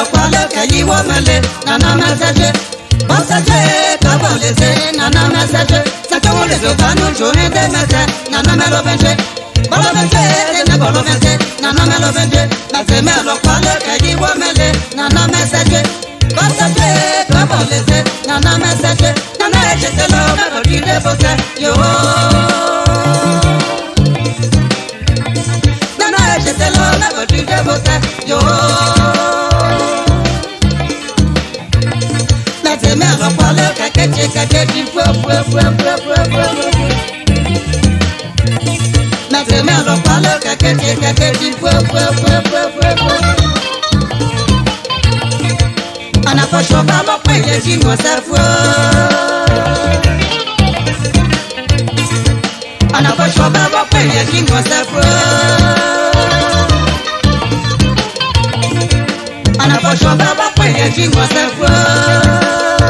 lo kwale kayi wo mele nana message Message kabolese nana message Sato le do kanu jone de message nana melo benje Bolo benje ne bolo benje nana melo benje Message me lo kwale kayi wo mele nana message Message kabolese nana message nana ejete lo melo dide bose yo Nana ejete lo melo dide bose yo Mete me lo palo kakeche kakeche fwe Mete me lo palo kakeche kakeche fwe Ana posho baba peye jingo se fwe Ana posho baba peye jingo se fwe Ana posho baba peye jingo se fwe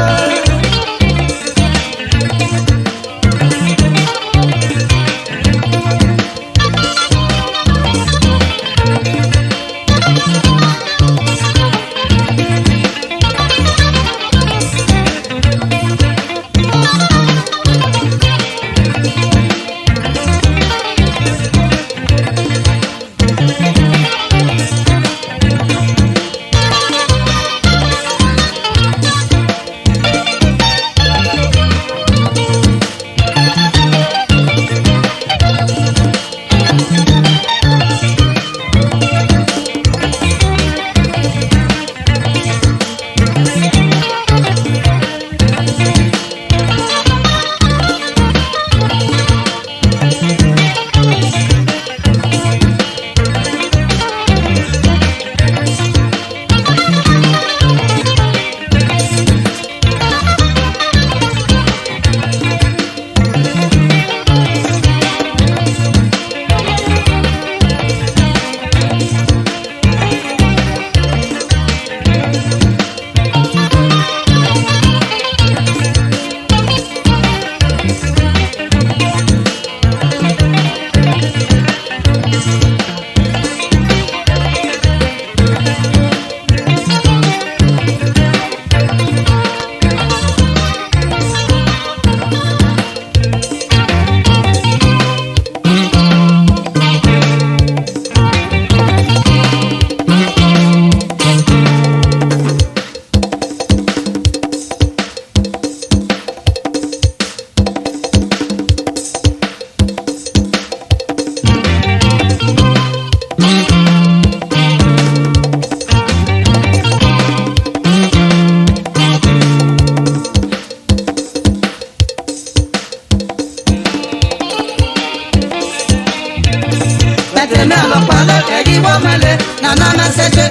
Nana message,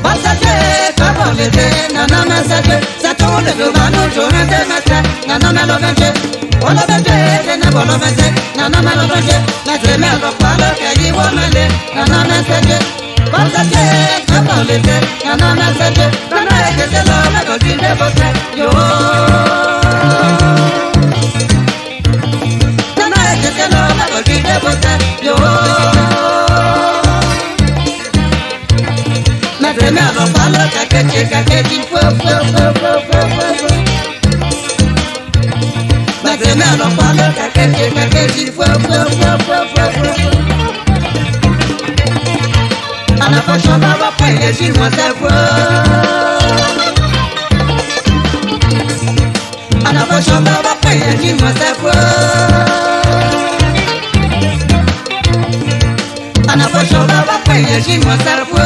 message, kabolese, nana message. Sato le do banu jone de message, nana melo benje, bolo benje, ne bolo benje, nana melo benje. Mete melo palo kayi wo mele, nana message, message, kabolese, nana message. Nana ejete lo melo dinde bose yo. Nana ejete lo melo dinde bose yo. Mete me lo palo kakeche kakeche fwe Mete me lo palo kakeche kakeche fwe Ana posho baba peye jingo se fwe Ana posho baba peye jingo se fwe Ana posho baba peye jingo se fwe